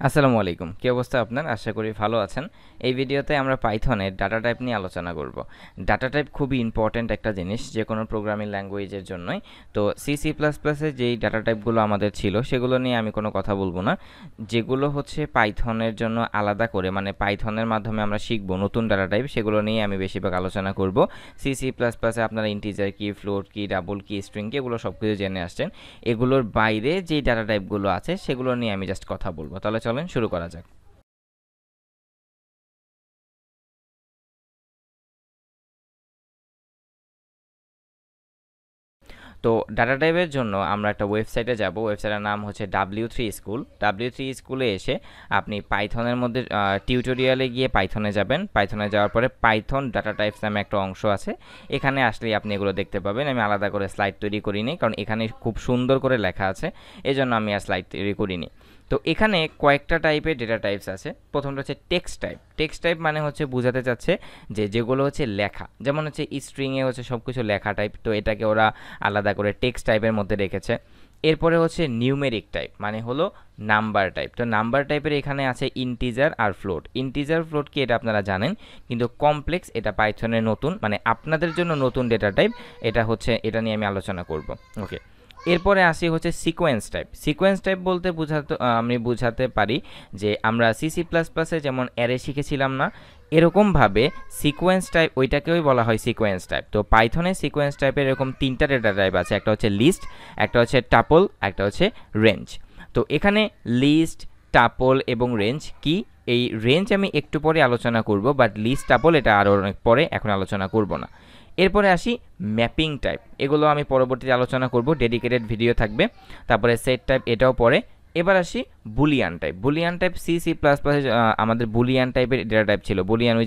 আসসালামু আলাইকুম। কি অবস্থা আপনার? আশা করি ভালো আছেন। এই ভিডিওতে আমরা পাইথনের ডাটা টাইপ নিয়ে আলোচনা করব। ডাটা টাইপ খুবই ইম্পর্ট্যান্ট একটা জিনিস যে কোনো প্রোগ্রামিং ল্যাঙ্গুয়েজের জন্যই। তো সি++এ যেই ডাটা টাইপগুলো আমাদের ছিল সেগুলো নিয়ে আমি কোনো কথা বলবো না। যেগুলো হচ্ছে পাইথনের জন্য আলাদা করে মানে পাইথনের মাধ্যমে আমরা শিখব নতুন ডাটা টাইপ, সেগুলো নিয়ে আমি বেশিরভাগ আলোচনা করব। সি++এ আপনারা ইন্টিজার কি, ফ্লোট কি, ডাবল কি, স্ট্রিং কি এগুলো সব কিছু জেনে আসছেন। এগুলোর বাইরে যেই ডাটা টাইপগুলো আছে সেগুলো নিয়ে আমি জাস্ট কথা বলবো। তাহলে চলেন শুরু করা যাক। তো ডাটা টাইপের জন্য আমরা একটা ওয়েবসাইটে যাব। ওয়েবসাইটের নাম হচ্ছে W3 স্কুল। W3 স্কুলে এসে আপনি পাইথনের মধ্যে টিউটোরিয়ালে গিয়ে পাইথনে যাবেন। পাইথনে যাওয়ার পরে পাইথন ডাটা টাইপস নামে একটা অংশ আছে। এখানে আসলেই আপনি এগুলো দেখতে পাবেন। আমি আলাদা করে স্লাইড তৈরি করিনি, কারণ এখানে খুব সুন্দর করে লেখা আছে, এই জন্য আমি আর স্লাইড তৈরি করিনি। তো এখানে কয়েকটা টাইপের ডেটা টাইপস আছে। প্রথমটা হচ্ছে টেক্সট টাইপ। টেক্সট টাইপ মানে হচ্ছে বোঝাতে চাচ্ছে যে যেগুলো হচ্ছে লেখা, যেমন হচ্ছে স্ট্রিংয়ে হচ্ছে সব কিছু লেখা টাইপ, তো এটাকে ওরা আলাদা করে টেক্সট টাইপের মধ্যে রেখেছে। এরপরে হচ্ছে নিউমেরিক টাইপ, মানে হলো নাম্বার টাইপ। তো নাম্বার টাইপের এখানে আছে ইন্টিজার আর ফ্লোট। ইন্টিজার ফ্লোট কি এটা আপনারা জানেন, কিন্তু কমপ্লেক্স এটা পাইথনের নতুন, মানে আপনাদের জন্য নতুন ডেটা টাইপ। এটা হচ্ছে, এটা নিয়ে আমি আলোচনা করব। ওকে, এরপরে আসি হচ্ছে সিকোয়েন্স টাইপ। সিকোয়েন্স টাইপ বলতে আমি বুঝাতে পারি যে আমরা সি++এ যেমন অ্যারে শিখেছিলাম না, এরকমভাবে সিকোয়েন্স টাইপ ওইটাকেই বলা হয় সিকোয়েন্স টাইপ। তো পাইথনে সিকোয়েন্স টাইপের এরকম তিনটা ডেটা টাইপ আছে, একটা হচ্ছে লিস্ট, একটা হচ্ছে টাপল, একটা হচ্ছে রেঞ্জ। তো এখানে লিস্ট, টাপল এবং রেঞ্জ কি, এই রেঞ্জ আমি একটু পরে আলোচনা করব, বাট লিস্ট, টাপল এটা আরও অনেক পরে, এখন আলোচনা করব না। এরপরে আসি ম্যাপিং টাইপ। এগুলো আমি পরবর্তীতে আলোচনা করব, ডেডিকেটেড ভিডিও থাকবে। তারপরে সেট টাইপ, এটাও পরে। এবার আসি বুলিয়ান টাইপ। বুলিয়ান টাইপ সি++এ আমাদের বুলিয়ান টাইপের ডেটা টাইপ ছিল। বুলিয়ান ওই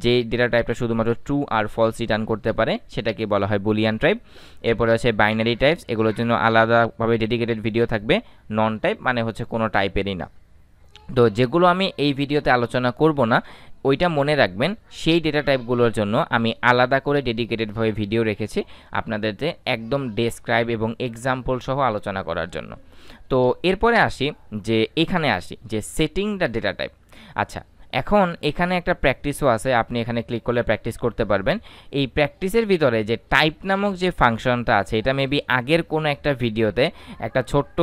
যে ডেটা টাইপটা শুধুমাত্র ট্রু আর ফলস রিটার্ন করতে পারে সেটাকে বলা হয় বুলিয়ান টাইপ। এরপরে আছে বাইনারি টাইপস, এগুলোর জন্য আলাদাভাবে ডেডিকেটেড ভিডিও থাকবে। নন টাইপ মানে হচ্ছে কোনো টাইপেরই না। তো যেগুলো আমি এই ভিডিওতে আলোচনা করব না, ওইটা মনে রাখবেন, সেই ডেটা টাইপগুলোর জন্য আমি আলাদা করে ডেডিকেটেডভাবে ভিডিও রেখেছি আপনাদেরকে একদম ডেসক্রাইব এবং এক্সাম্পল সহ আলোচনা করার জন্য। তো এরপরে আসি এখানে আসি যে সেটিং দ্য ডেটা টাইপ। আচ্ছা, এখন এখানে একটা প্র্যাকটিসও আছে, আপনি এখানে ক্লিক করলে প্র্যাকটিস করতে পারবেন। এই প্র্যাকটিসের ভিতরে যে টাইপ নামক যে ফাংশনটা আছে, এটা মেবি আগের কোনো একটা ভিডিওতে একটা ছোট্ট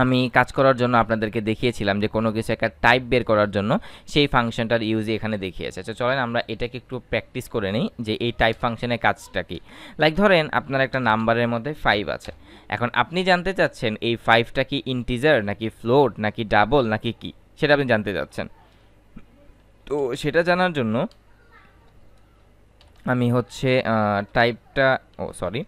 আমি কাজ করার জন্য আপনাদেরকে দেখিয়েছিলাম যে কোনো কিছু একটা টাইপ বের করার জন্য সেই ফাংশনটার ইউজই এখানে দেখিয়েছে। আচ্ছা চলেন আমরা এটাকে একটু প্র্যাকটিস করে নিই যে এই টাইপ ফাংশনের কাজটা কি। লাইক ধরেন আপনার একটা নাম্বারের মধ্যে 5 আছে। এখন আপনি জানতে চাচ্ছেন এই 5টা কি ইন্টিজার নাকি ফ্লোট নাকি ডাবল নাকি কি, সেটা আপনি জানতে চাচ্ছেন। তো সেটা জানার জন্য আমি হচ্ছে টাইপটা, সরি,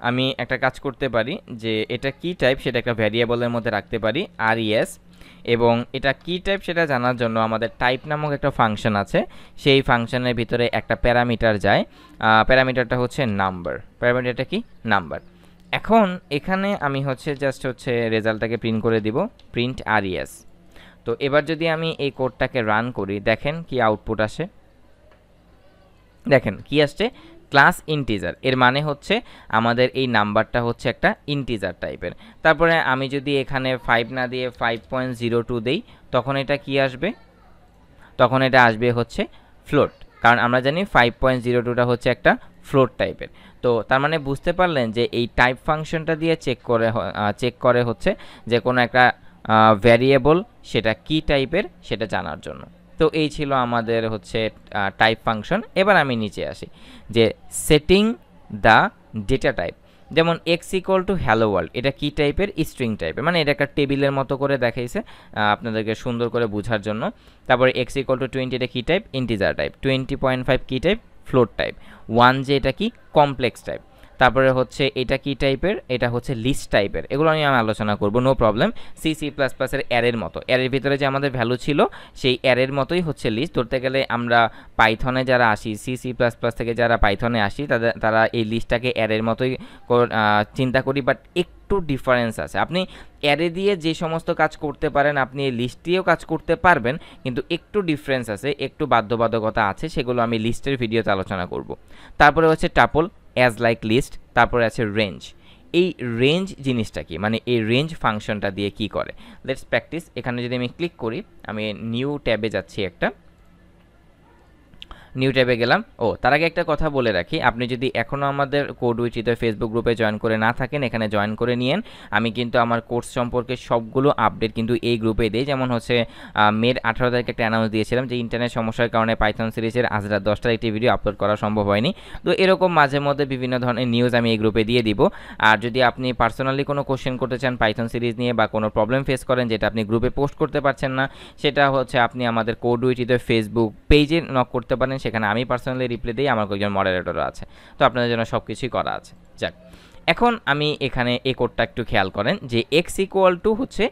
আমি একটা কাজ করতে পারি যে এটা কি টাইপ সেটা একটা ভ্যারিয়েবলের মধ্যে রাখতে পারি res, এবং এটা কি টাইপ সেটা জানার জন্য আমাদের টাইপ নামক একটা ফাংশন আছে। সেই ফাংশনের ভিতরে একটা প্যারামিটার যায়, প্যারামিটারটা হচ্ছে নাম্বার। প্যারামিটারটা কি, নাম্বার। এখন এখানে আমি জাস্ট রেজাল্টটাকে প্রিন্ট করে দিব, প্রিন্ট res। তো এবার যদি আমি এই কোডটাকে রান করি, দেখেন কি আউটপুট আসে। দেখেন কি আসছে, ক্লাস ইন্টিজার। এর মানে হচ্ছে আমাদের এই নাম্বারটা হচ্ছে একটা ইন্টিজার টাইপের। তারপরে আমি যদি এখানে 5 না দিয়ে 5.02 দেই, তখন এটা কি আসবে, তখন এটা আসবে হচ্ছে ফ্লোট, কারণ আমরা জানি 5.02টা হচ্ছে একটা ফ্লোট টাইপের। তো তার মানে বুঝতে পারলেন যে এই টাইপ ফাংশনটা দিয়ে চেক করে হচ্ছে যে কোনো একটা ভ্যারিয়েবল সেটা কি টাইপের সেটা জানার জন্য। তো এই ছিল আমাদের টাইপ ফাংশন। এবার আমি নিচে আসি যে সেটিং দ্য ডেটা টাইপ। যেমন x equal two hello world, এটা কি টাইপের, স্ট্রিং টাইপের, মানে এটা একটা টেবিলের মতো করে দেখাইছে আপনাদেরকে সুন্দর করে বোঝার জন্য। তারপরে এক্স ইকুয়াল টু 20, এটা কি টাইপ, ইন্টিজার টাইপ। 20.5 কি টাইপ, ফ্লোট টাইপ। 1 যে এটা কি, কমপ্লেক্স টাইপ। তারপরে এটা কি টাইপের, এটা হচ্ছে লিস্ট টাইপের। এগুলো নিয়ে আমি আলোচনা করব, নো প্রবলেম। সি++এর অ্যারের মতো, অ্যারের ভিতরে যে আমাদের ভ্যালু ছিল সেই অ্যারের মতোই হচ্ছে লিস্ট। ধরতে গেলে আমরা পাইথনে যারা আসি, সি++ থেকে যারা পাইথনে আসি, তারা এই লিস্টটাকে অ্যারের মতোই চিন্তা করি, বাট একটু ডিফারেন্স আছে। আপনি অ্যারে দিয়ে যে সমস্ত কাজ করতে পারেন আপনি এই লিস্ট দিয়েও কাজ করতে পারবেন, কিন্তু একটু ডিফারেন্স আছে, একটু বাধ্যবাধকতা আছে, সেগুলো আমি লিস্টের ভিডিওতে আলোচনা করব। তারপরে হচ্ছে টাপল, অ্যাজ লাইক লিস্ট। তারপরে আছে রেঞ্জ। এই রেঞ্জ জিনিসটা কি, মানে এই রেঞ্জ ফাংশনটা দিয়ে কি করে। Let's practice. এখানে যদি আমি ক্লিক করি, আমি নিউ ট্যাবে যাচ্ছি, একটা নিউ ট্যাবে গেলাম। তার আগে একটা কথা বলে রাখি, আপনি যদি এখনও আমাদের কোড উইথ হৃদয় ফেসবুক গ্রুপে জয়েন করে না থাকেন, এখানে জয়েন করে নিয়েন। আমি কিন্তু আমার কোর্স সম্পর্কে সবগুলো আপডেট কিন্তু এই গ্রুপে দিই। যেমন হচ্ছে মের 18 তারিখে একটা অ্যানাউন্স দিয়েছিলাম যে ইন্টারনেট সমস্যার কারণে পাইথন সিরিজের আজ রাত 10টার একটি ভিডিও আপলোড করা সম্ভব হয়নি। তো এরকম মাঝে মধ্যে বিভিন্ন ধরনের নিউজ আমি এই গ্রুপে দিয়ে দিব। আর যদি আপনি পার্সোনালি কোনো কোশ্চেন করতে চান পাইথন সিরিজ নিয়ে, বা কোনো প্রবলেম ফেস করেন যেটা আপনি গ্রুপে পোস্ট করতে পারছেন না, সেটা হচ্ছে আপনি আমাদের কোড উইথ হৃদয় ফেসবুক পেজে নক করতে পারেন। সেখানে আমি পার্সোনালি রিপ্লাই দিই, আমার কয়েকজন মডারেটরও আছে। তো আপনাদের জন্য সব কিছুই করা আছে। যাক, এখন আমি এখানে এই কোডটা একটু খেয়াল করেন যে এক্স ইকুয়াল টু হচ্ছে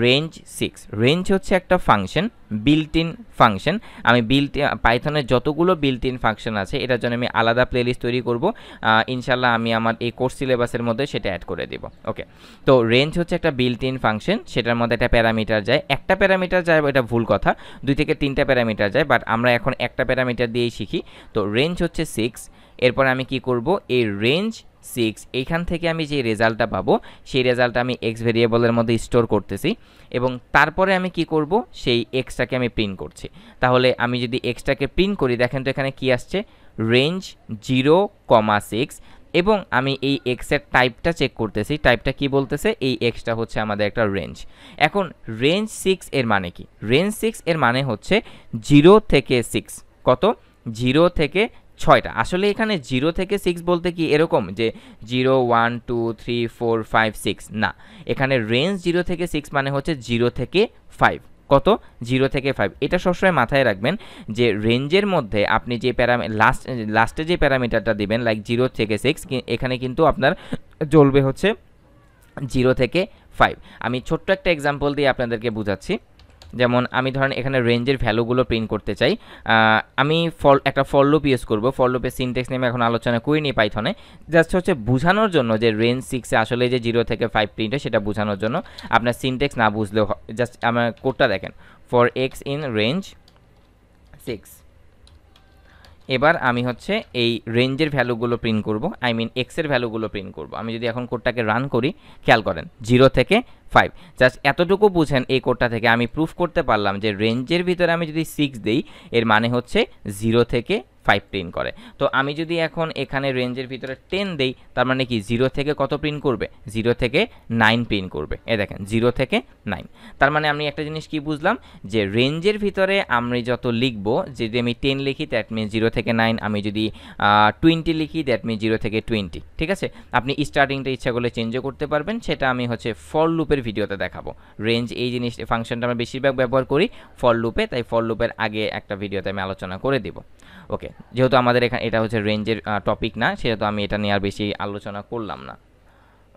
রেঞ্জ 6। রেঞ্জ হচ্ছে একটা ফাংশন, বিল্ট ইন ফাংশন। আমি পাইথনের যতগুলো বিল্ট ইন ফাংশন আছে এটার জন্য আমি আলাদা প্লেলিস্ট তৈরি করব। ইনশাল্লাহ আমি আমার এই কোর্স সিলেবাসের মধ্যে সেটা অ্যাড করে দিব। ওকে, তো রেঞ্জ হচ্ছে একটা বিল্ট ইন ফাংশন, সেটার মধ্যে একটা প্যারামিটার যায়। একটা প্যারামিটার যায়, এটা ভুল কথা, 2 থেকে 3টা প্যারামিটার যায়, বাট আমরা এখন একটা প্যারামিটার দিয়েই শিখি। তো রেঞ্জ হচ্ছে 6। এরপর আমি কি করব, এই রেঞ্জ 6 এইখান থেকে আমি যে রেজাল্টটা পাবো সেই রেজাল্টটা আমি এক্স ভেরিয়েবলের মধ্যে স্টোর করতেছি, এবং তারপরে আমি কি করব, সেই এক্সটাকে আমি প্রিন্ট করছি। তাহলে আমি যদি এক্সটাকে প্রিন্ট করি, দেখেন তো এখানে কি আসছে, রেঞ্জ 0,6, এবং আমি এই এক্সের টাইপটা চেক করতেছি। টাইপটা কি বলতেছে, এই এক্সটা হচ্ছে আমাদের একটা রেঞ্জ। এখন রেঞ্জ 6 এর মানে কি, রেঞ্জ 6 এর মানে হচ্ছে 0 থেকে 6, কত, 0 থেকে 6টা। আসলে এখানে 0 থেকে 6 বলতে কি এরকম যে 0 1 2 3 4 5 6 না, এখানে রেঞ্জ 0 থেকে 6 মানে হচ্ছে 0 থেকে 5, কত, 0 থেকে 5। এটা সবসময় মাথায় রাখবেন যে রেঞ্জের মধ্যে আপনি যে লাস্টে যে প্যারামিটারটা দিবেন, লাইক 0 থেকে 6, এখানে কিন্তু আপনার জ্বলবে হচ্ছে 0 থেকে 5। আমি ছোট্ট একটা এক্সাম্পল দিয়ে আপনাদেরকে বোঝাচ্ছি। যেমন আমি ধরেন এখানে রেঞ্জের ভ্যালুগুলো প্রিন্ট করতে চাই। আমি একটা ফর লুপ ইউজ করব। ফর লুপের সিনট্যাক্স নিয়ে এখন আলোচনা করিনি পাইথনে, জাস্ট হচ্ছে বোঝানোর জন্য যে রেঞ্জ 6 আসলে যে 0 থেকে 5 প্রিন্ট হয় সেটা বোঝানোর জন্য। আপনার সিনট্যাক্স না বুঝলেও জাস্ট আমার কোডটা দেখেন, ফর এক্স ইন রেঞ্জ 6। এবার আমি হচ্ছে এই রেঞ্জের ভ্যালুগুলো প্রিন্ট করব, আই মিন এক্সের ভ্যালুগুলো প্রিন্ট করব। আমি যদি এখন কোডটাকে রান করি, খেয়াল করেন 0 থেকে 5, জাস্ট এতটুকু বুঝেন এই কোডটা থেকে আমি প্রুফ করতে পারলাম যে রেঞ্জের ভিতরে আমি যদি 6 দেই এর মানে হচ্ছে 0 থেকে 5 প্রিন্ট করে। তো আমি যদি এখন এখানে রেঞ্জের ভিতরে 10 দেই, তার মানে কি 0 থেকে কত প্রিন্ট করবে, 0 থেকে 9 প্রিন্ট করবে। এ দেখেন 0 থেকে 9। তার মানে আমি একটা জিনিস কি বুঝলাম, যে রেঞ্জের ভিতরে আমি যত লিখব, যদি আমি 10 লিখি দ্যাট মিনস 0 থেকে 9, আমি যদি 20 লিখি দ্যাট মিনস 0 থেকে 20। ঠিক আছে, আপনি স্টার্টিংটা ইচ্ছা করলে চেঞ্জও করতে পারবেন, সেটা আমি হচ্ছে ফর লুপের ভিডিওতে দেখাবো। রেঞ্জ এই জিনিস ফাংশনটা আমরা বেশিরভাগ ব্যবহার করি ফর লুপে, তাই ফর লুপের আগে একটা ভিডিওতে আমি আলোচনা করে দিব। ওকে, যেহেতু আমাদের এখানে এটা হচ্ছে রেঞ্জের টপিক না, সেহেতু আমি এটা নিয়ে আর বেশি আলোচনা করলাম না।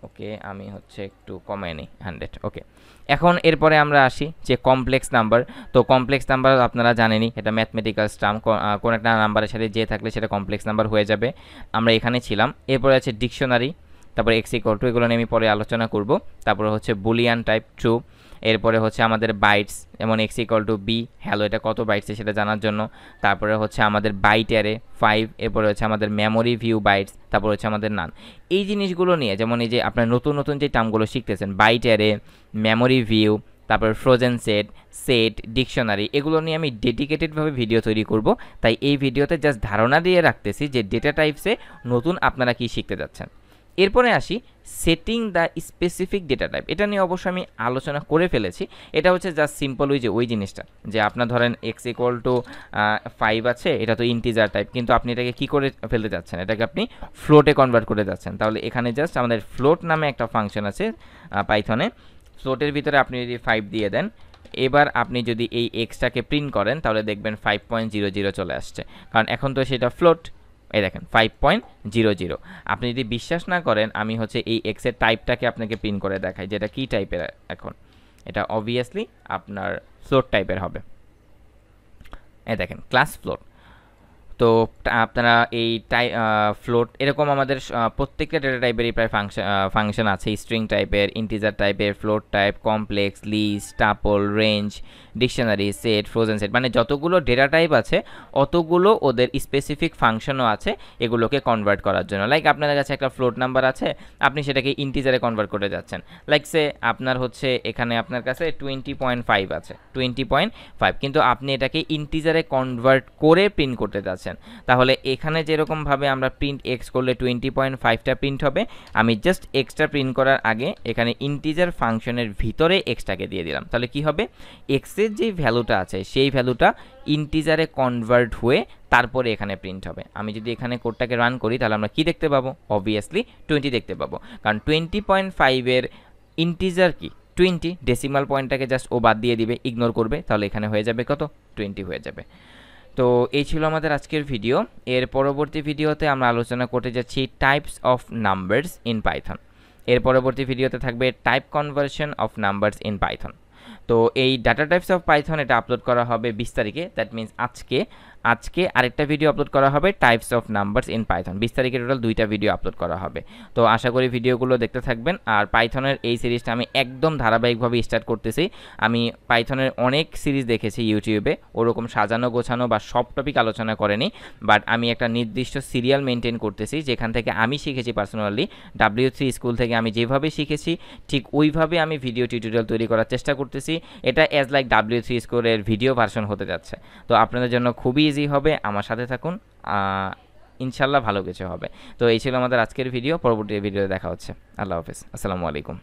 ওকে, আমি হচ্ছে একটু কমাই নিই 100। ওকে, এখন এরপরে আমরা আসি যে কমপ্লেক্স নাম্বার। তো কমপ্লেক্স নাম্বার আপনারা জানেনই, এটা ম্যাথমেটিক্যাল টার্ম, কোন একটা নাম্বারের সাথে যে থাকলে সেটা কমপ্লেক্স নাম্বার হয়ে যাবে। আমরা এখানে ছিলাম। এরপরে আছে ডিকশনারি, তারপরে এক্স ইকুয়াল টু, এগুলো নিয়ে আমি পরে আলোচনা করব। তারপরে হচ্ছে বুলিয়ান টাইপ, ট্রু। এরপরে হচ্ছে আমাদের বাইটস, যেমন x equal to b, hello, এটা কত বাইটসে সেটা জানার জন্য। তারপরে হচ্ছে আমাদের বাইট অ্যারে 5। এরপরে হচ্ছে আমাদের মেমোরি ভিউ বাইটস, তারপর হচ্ছে আমাদের নান। এই জিনিসগুলো নিয়ে, যেমন এই যে আপনার নতুন নতুন যে টার্মগুলো শিখতেছেন, বাইট অ্যারে, মেমোরি ভিউ, তারপর ফ্রোজেন সেট, ডিকশনারি, এগুলো নিয়ে আমি ডেডিকেটেডভাবে ভিডিও তৈরি করব। তাই এই ভিডিওতে জাস্ট ধারণা দিয়ে রাখতেছি যে ডেটা টাইপসে নতুন আপনারা কি শিখতে যাচ্ছেন। এরপরে আসি setting the specific data type. এটা নিয়ে অবশ্যই আমি আলোচনা করে ফেলেছি। এটা হচ্ছে জাস্ট সিম্পল ওই জিনিসটা, যে আপনার ধরেন এক্স ইকুয়াল টু 5 আছে, এটা তো ইন্টিজার টাইপ, কিন্তু আপনি এটাকে কী করে ফেলতে যাচ্ছেন, এটাকে আপনি ফ্লোটে কনভার্ট করে যাচ্ছেন। তাহলে এখানে জাস্ট আমাদের ফ্লোট নামে একটা ফাংশন আছে পাইথনে। ফ্লোটের ভিতরে আপনি যদি 5 দিয়ে দেন, এবার আপনি যদি এই এক্সটাকে প্রিন্ট করেন, তাহলে দেখবেন 5.00 চলে আসছে, কারণ এখন তো সেটা ফ্লোট। এই দেখেন 5.00। আপনি যদি বিশ্বাস না করেন, আমি হচ্ছে এই এক্সের টাইপটাকে আপনাকে প্রিন্ট করে দেখাই, যেটা কি টাইপের। এখন এটা অবভিয়াসলি আপনার ফ্লোট টাইপের হবে। এই দেখেন ক্লাস ফ্লোট। তো আপনারা এই ফ্লোট এরকম আমাদের প্রত্যেকটা ডেটা টাইপেরই প্রায় ফাংশন আছে, স্ট্রিং টাইপের, ইন্টিজার টাইপের, float type, complex, list, tuple, range, dictionary, set, frozen set, মানে যতগুলো ডেটা টাইপ আছে অতগুলো ওদের স্পেসিফিক ফাংশনও আছে এগুলোকে কনভার্ট করার জন্য। লাইক আপনাদের কাছে একটা ফ্লোট নাম্বার আছে, আপনি সেটাকে ইন্টিজারে কনভার্ট করতে যাচ্ছেন। লাইক সে আপনার হচ্ছে এখানে আপনার কাছে 20.5 আছে, 20.5, কিন্তু আপনি এটাকে ইন্টিজারে কনভার্ট করে প্রিন্ট করতে যাচ্ছেন। তাহলে এখানে যেরকমভাবে আমরা প্রিন্ট এক্স করলে 20.5টা প্রিন্ট হবে, আমি জাস্ট এক্সটা প্রিন্ট করার আগে এখানে ইন্টিজার ফাংশনের ভিতরে এক্সটাকে দিয়ে দিলাম। তাহলে কি হবে, এক্সের যে ভ্যালুটা আছে সেই ভ্যালুটা ইন্টিজারে কনভার্ট হয়ে তারপরে এখানে প্রিন্ট হবে। আমি যদি এখানে কোডটাকে রান করি তাহলে আমরা কি দেখতে পাবো, অবভিয়াসলি 20 দেখতে পাবো, কারণ 20.5-এর ইন্টিজার কি 20, ডেসিমাল পয়েন্টটাকে জাস্ট ও বাদ দিয়ে দিবে, ইগনোর করবে, তাহলে এখানে হয়ে যাবে কত, 20 হয়ে যাবে। তো এই ছিল আমাদের আজকের ভিডিও। এর পরবর্তী ভিডিওতে আমরা আলোচনা করতে যাচ্ছি types of numbers in Python. এর পরবর্তী ভিডিওতে থাকবে type conversion of numbers in Python. তো এই ডাটা টাইপস অফ পাইথন এটা আপলোড করা হবে 20 তারিখে, দ্যাট মিনস আজকে আরেকটা ভিডিও আপলোড করা হবে types of numbers in Python. 20 তারিখে টোটাল 2টা ভিডিও আপলোড করা হবে। তো আশা করি ভিডিওগুলো দেখতে থাকবেন। আর পাইথনের এই সিরিজটা আমি একদম ধারাবাহিকভাবে স্টার্ট করতেছি। আমি পাইথনের অনেক সিরিজ দেখেছি ইউটিউবে, ওরকম সাজানো গোছানো বা সব টপিক আলোচনা করেনি, বাট আমি একটা নির্দিষ্ট সিরিয়াল মেনটেন করতেছি, যেখান থেকে আমি শিখেছি পার্সোনালি। W3 স্কুল থেকে আমি যেভাবে শিখেছি ঠিক ওইভাবে আমি ভিডিও টিউটোরিয়াল তৈরি করার চেষ্টা করতেছি। এটা অ্যাজ লাইক W3 স্কুলের ভিডিও ভার্সন হতে যাচ্ছে। তো আপনাদের জন্য খুবই ইজি হবে, আমার সাথে থাকুন, ইনশাল্লাহ ভালো কিছু হবে। তো এই ছিল আমাদের আজকের ভিডিও, পরবর্তী ভিডিওতে দেখা হচ্ছে। আল্লাহ হাফেজ, আসসালামু আলাইকুম।